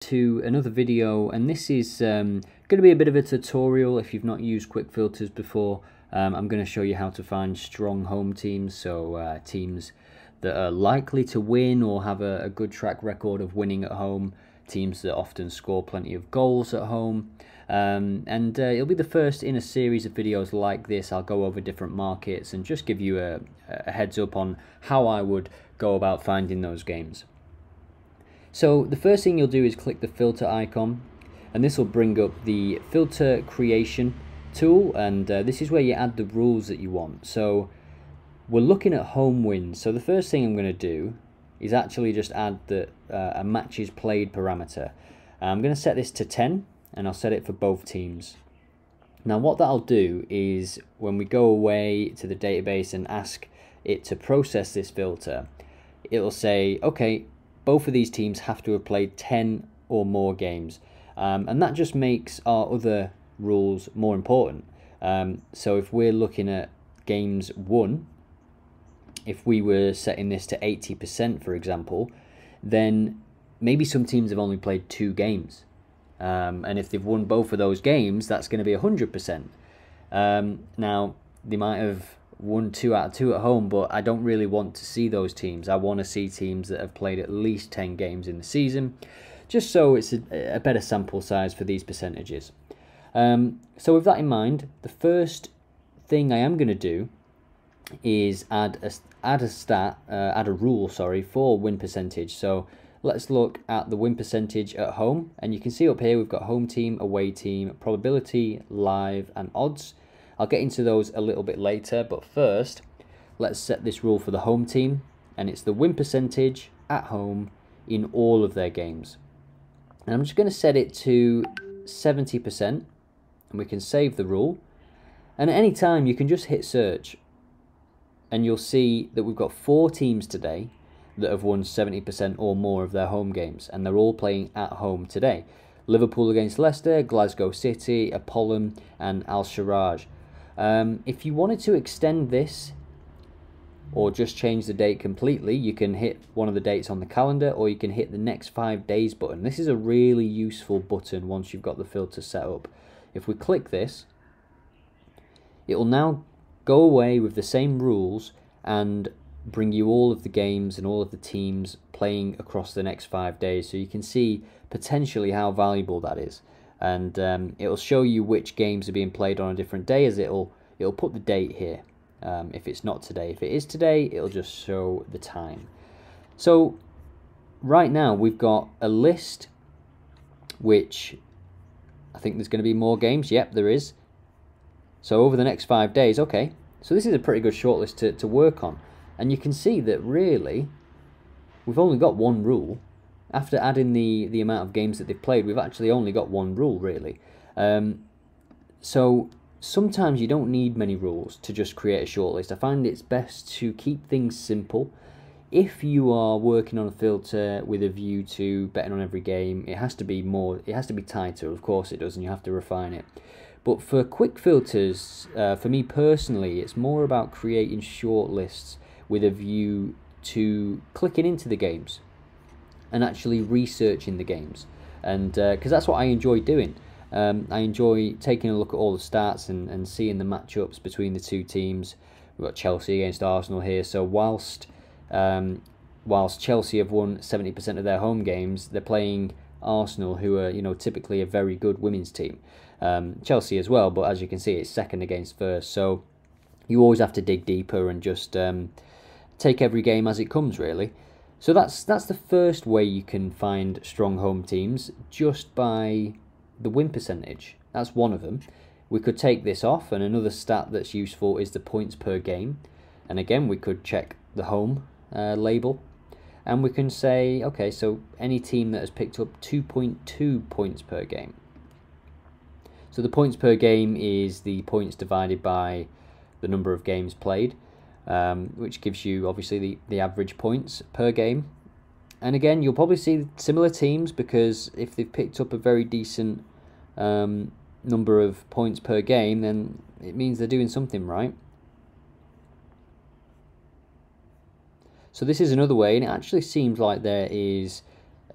To another video, and this is going to be a bit of a tutorial if you've not used quick filters before. I'm going to show you how to find strong home teams, so teams that are likely to win or have a good track record of winning at home, teams that often score plenty of goals at home. It'll be the first in a series of videos like this. I'll go over different markets and just give you a heads up on how I would go about finding those games. So the first thing you'll do is click the filter icon, and this will bring up the filter creation tool, and this is where you add the rules that you want. So we're looking at home wins, so the first thing I'm going to do is actually just add a matches played parameter. I'm going to set this to 10, and I'll set it for both teams. Now what that'll do is when we go away to the database and ask it to process this filter, it'll say, okay, both of these teams have to have played 10 or more games, and that just makes our other rules more important. So if we're looking at games won, if we were setting this to 80%, for example, then maybe some teams have only played 2 games, and if they've won both of those games, that's going to be 100%. Now they might have won 2 out of 2 at home, but I don't really want to see those teams. I want to see teams that have played at least 10 games in the season, just so it's a better sample size for these percentages. So with that in mind, the first thing I am going to do is add a rule for win percentage. So let's look at the win percentage at home, and you can see up here we've got home team, away team, probability, live, and odds. I'll get into those a little bit later, but first let's set this rule for the home team, and it's the win percentage at home in all of their games. And I'm just going to set it to 70%, and we can save the rule. And at any time you can just hit search, and you'll see that we've got 4 teams today that have won 70% or more of their home games, and they're all playing at home today. Liverpool against Leicester, Glasgow City, Apollon, and Al Sharaj. If you wanted to extend this or just change the date completely, you can hit one of the dates on the calendar, or you can hit the next 5 days button. This is a really useful button once you've got the filter set up. If we click this, it will now go away with the same rules and bring you all of the games and all of the teams playing across the next 5 days, so you can see potentially how valuable that is. And it'll show you which games are being played on a different day, as it'll put the date here. If it's not today, if it is today, it'll just show the time. So right now we've got a list, which I think there's going to be more games. Yep, there is. So over the next 5 days, okay. So this is a pretty good shortlist to work on, and you can see that really we've only got one rule. After adding the amount of games that they've played, we've actually only got one rule, really. So sometimes you don't need many rules to just create a shortlist. I find it's best to keep things simple. If you are working on a filter with a view to betting on every game, it has to be tighter, of course it does, and you have to refine it. But for quick filters, for me personally, it's more about creating shortlists with a view to clicking into the games and actually researching the games, and because that's what I enjoy doing. I enjoy taking a look at all the stats and seeing the matchups between the 2 teams. We've got Chelsea against Arsenal here, so whilst Chelsea have won 70% of their home games, they're playing Arsenal, who are typically a very good women's team. Chelsea as well, but as you can see, it's second against first, so you always have to dig deeper and just take every game as it comes, really. So that's the first way you can find strong home teams, just by the win percentage. That's one of them. We could take this off, and another stat that's useful is the points per game. And again, we could check the home label, and we can say, okay, so any team that has picked up 2.2 points per game. So the points per game is the points divided by the number of games played, which gives you obviously the average points per game. And again, you'll probably see similar teams, because if they've picked up a very decent number of points per game, then it means they're doing something right. So this is another way, and it actually seems like there is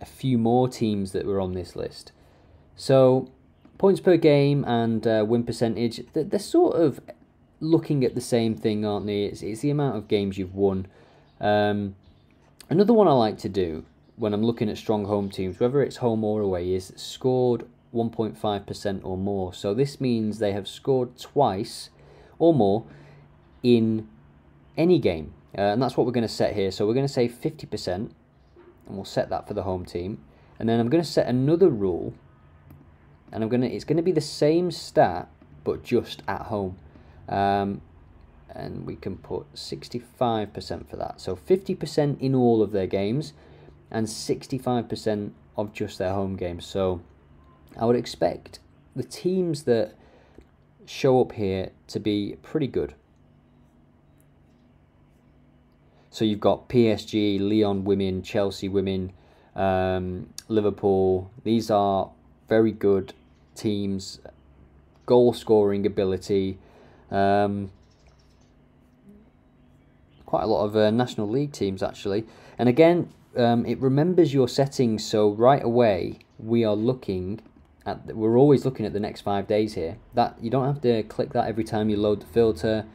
a few more teams that were on this list. So points per game and win percentage, they're sort of looking at the same thing, aren't they? It's the amount of games you've won. Another one I like to do when I'm looking at strong home teams, whether it's home or away, is scored 1.5% or more. So this means they have scored twice or more in any game. And that's what we're going to set here. So we're going to say 50%, and we'll set that for the home team. And then I'm going to set another rule, and it's going to be the same stat, but just at home. And we can put 65% for that. So 50% in all of their games, and 65% of just their home games. So I would expect the teams that show up here to be pretty good. So you've got PSG, Lyon women, Chelsea women, Liverpool. These are very good teams, goal scoring ability, quite a lot of National League teams actually. And again, it remembers your settings, so right away we're always looking at the next 5 days here. That you don't have to click that every time you load the filter.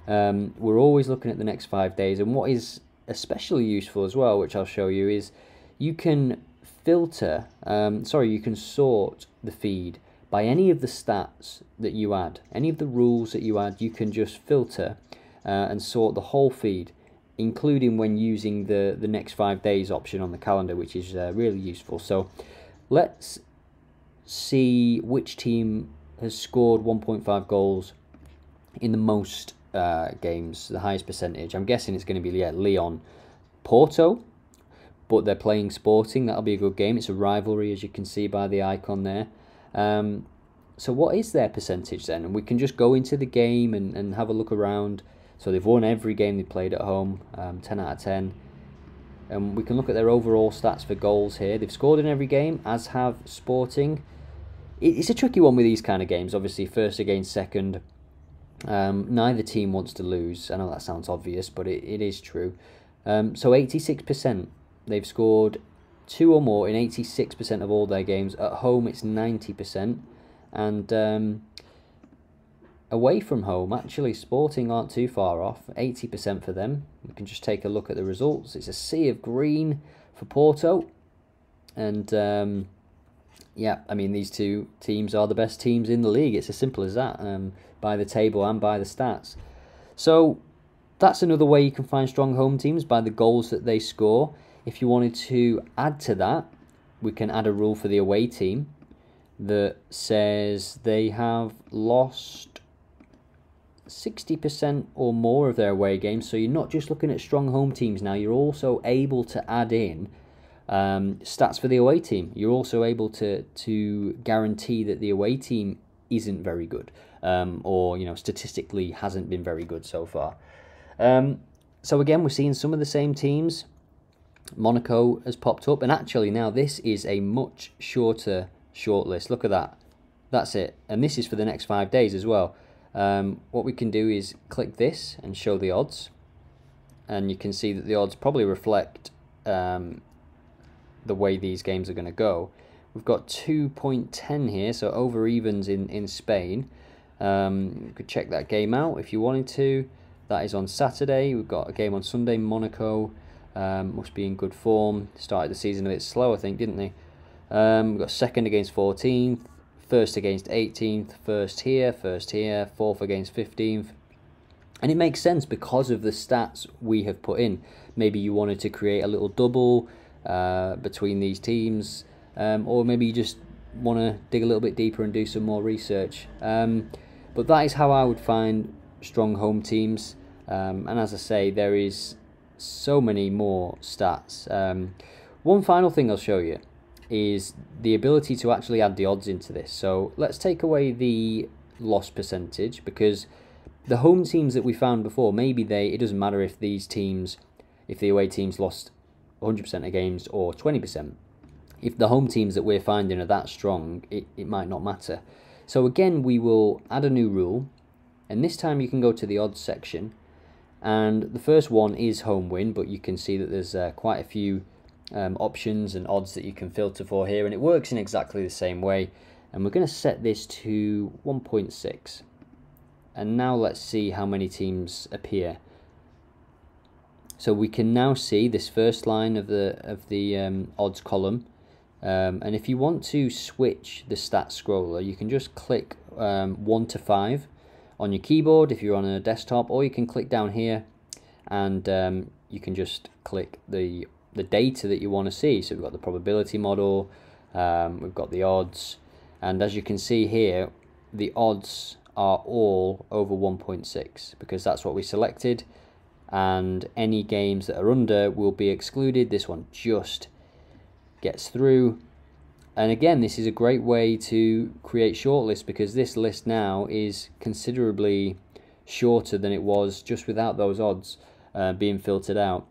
We're always looking at the next 5 days, and what is especially useful as well, which I'll show you, is you can filter, you can sort the feed by any of the stats that you add, any of the rules that you add. You can just filter and sort the whole feed, including when using the next 5 days option on the calendar, which is really useful. So let's see which team has scored 1.5 goals in the most games, the highest percentage. I'm guessing it's going to be Lyon. Porto, but they're playing Sporting. That'll be a good game. It's a rivalry, as you can see by the icon there. So what is their percentage then? And we can just go into the game and have a look around. So they've won every game they played at home, 10 out of 10. And we can look at their overall stats for goals here. They've scored in every game, as have Sporting. It's a tricky one with these kind of games, obviously, first against second. Neither team wants to lose. I know that sounds obvious, but it is true. So 86%. They've scored 2 or more in 86% of all their games. At home, it's 90%. And away from home, actually, Sporting aren't too far off. 80% for them. We can just take a look at the results. It's a sea of green for Porto. And yeah, I mean, these two teams are the best teams in the league. It's as simple as that, by the table and by the stats. So that's another way you can find strong home teams, by the goals that they score. If you wanted to add to that, we can add a rule for the away team that says they have lost 60% or more of their away games. So you're not just looking at strong home teams now, you're also able to add in stats for the away team. You're also able to guarantee that the away team isn't very good, or statistically hasn't been very good so far. So again, we're seeing some of the same teams. Monaco has popped up, and actually now this is a much shorter shortlist. Look at that. That's it. And this is for the next 5 days as well. What we can do is click this and show the odds, and you can see that the odds probably reflect the way these games are going to go. We've got 2.10 here, so over evens in Spain. You could check that game out if you wanted to. That is on Saturday. We've got a game on Sunday. Monaco must be in good form. Started the season a bit slow, I think, didn't they? We've got second against 14th, first against 18th, first here, fourth against 15th. And it makes sense because of the stats we have put in. Maybe you wanted to create a little double between these teams, or maybe you just want to dig a little bit deeper and do some more research. But that is how I would find strong home teams. And as I say, there is so many more stats. One final thing I'll show you is the ability to actually add the odds into this. So let's take away the loss percentage, because the home teams that we found before, maybe it doesn't matter if the away teams lost 100% of games or 20%. If the home teams that we're finding are that strong, it might not matter. So again, we will add a new rule, and this time you can go to the odds section, and the first one is home win, but you can see that there's quite a few options and odds that you can filter for here, and it works in exactly the same way. And we're going to set this to 1.6, and now let's see how many teams appear. So we can now see this first line of the odds column, and if you want to switch the stats scroller, you can just click 1 to 5 on your keyboard if you're on a desktop, or you can click down here and you can just click the data that you want to see. So we've got the probability model, we've got the odds, and as you can see here, the odds are all over 1.6 because that's what we selected, and any games that are under will be excluded. This one just gets through. And again, this is a great way to create shortlists because this list now is considerably shorter than it was just without those odds being filtered out.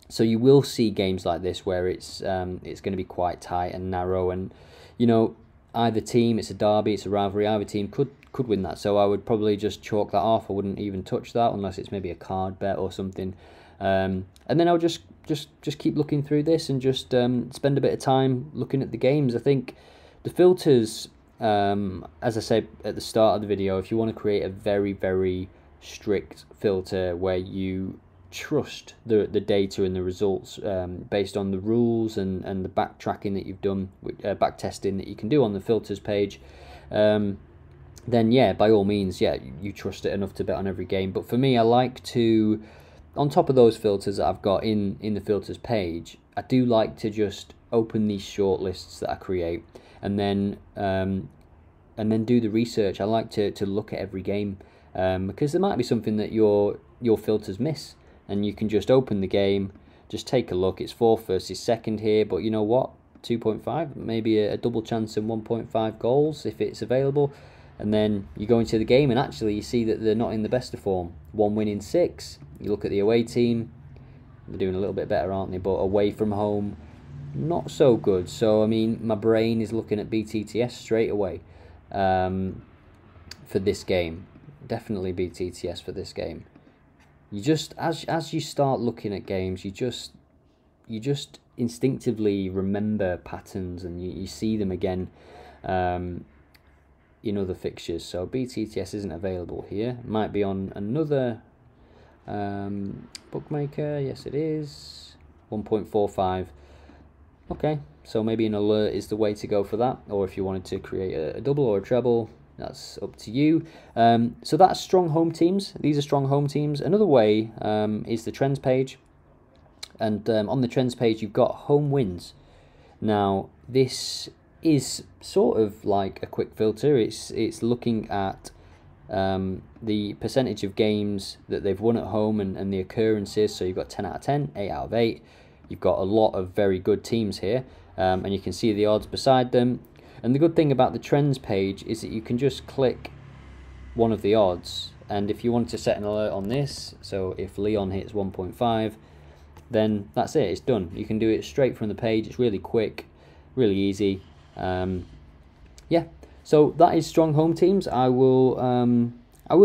So you will see games like this where it's going to be quite tight and narrow, and you know, either team, it's a derby, it's a rivalry, either team could win that. So I would probably just chalk that off. I wouldn't even touch that unless it's maybe a card bet or something. And then I'll just keep looking through this and just spend a bit of time looking at the games. I think the filters, as I said at the start of the video, if you want to create a very, very strict filter where you trust the data and the results based on the rules and the backtracking that you've done, back testing that you can do on the filters page, then yeah, by all means, yeah, you trust it enough to bet on every game. But for me, I like to, on top of those filters that I've got in the filters page, I do like to just open these short lists that I create and then do the research. I like to look at every game because there might be something that your filters miss, and you can just open the game, just take a look. It's 4th versus 2nd here, but you know what? 2.5, maybe a double chance and 1.5 goals if it's available. And then you go into the game and actually you see that they're not in the best of form. 1 win in 6. You look at the away team, they're doing a little bit better, aren't they? But away from home, not so good. So I mean, my brain is looking at BTTS straight away for this game. Definitely BTTS for this game. You just, as you start looking at games, you just instinctively remember patterns, and you see them again in other fixtures. So BTTS isn't available here. It might be on another bookmaker. Yes, it is. 1.45. Okay, so maybe an alert is the way to go for that, or if you wanted to create a double or a treble, that's up to you. So that's strong home teams. These are strong home teams. Another way is the trends page, and on the trends page you've got home wins. Now this is sort of like a quick filter. It's looking at the percentage of games that they've won at home and the occurrences. So you've got 10 out of 10, 8 out of 8. You've got a lot of very good teams here, and you can see the odds beside them. And the good thing about the trends page is that you can just click one of the odds, and if you want to set an alert on this, so if Lyon hits 1.5, then that's it, it's done. You can do it straight from the page. It's really quick, really easy. Yeah, so that is strong home teams. I will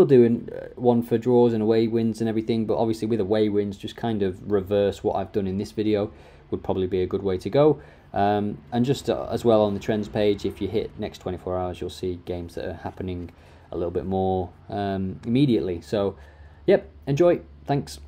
do one for draws and away wins and everything, but obviously with away wins, just kind of reverse what I've done in this video would probably be a good way to go. And just as well on the trends page, if you hit next 24 hours, you'll see games that are happening a little bit more immediately. So, yep, enjoy. Thanks.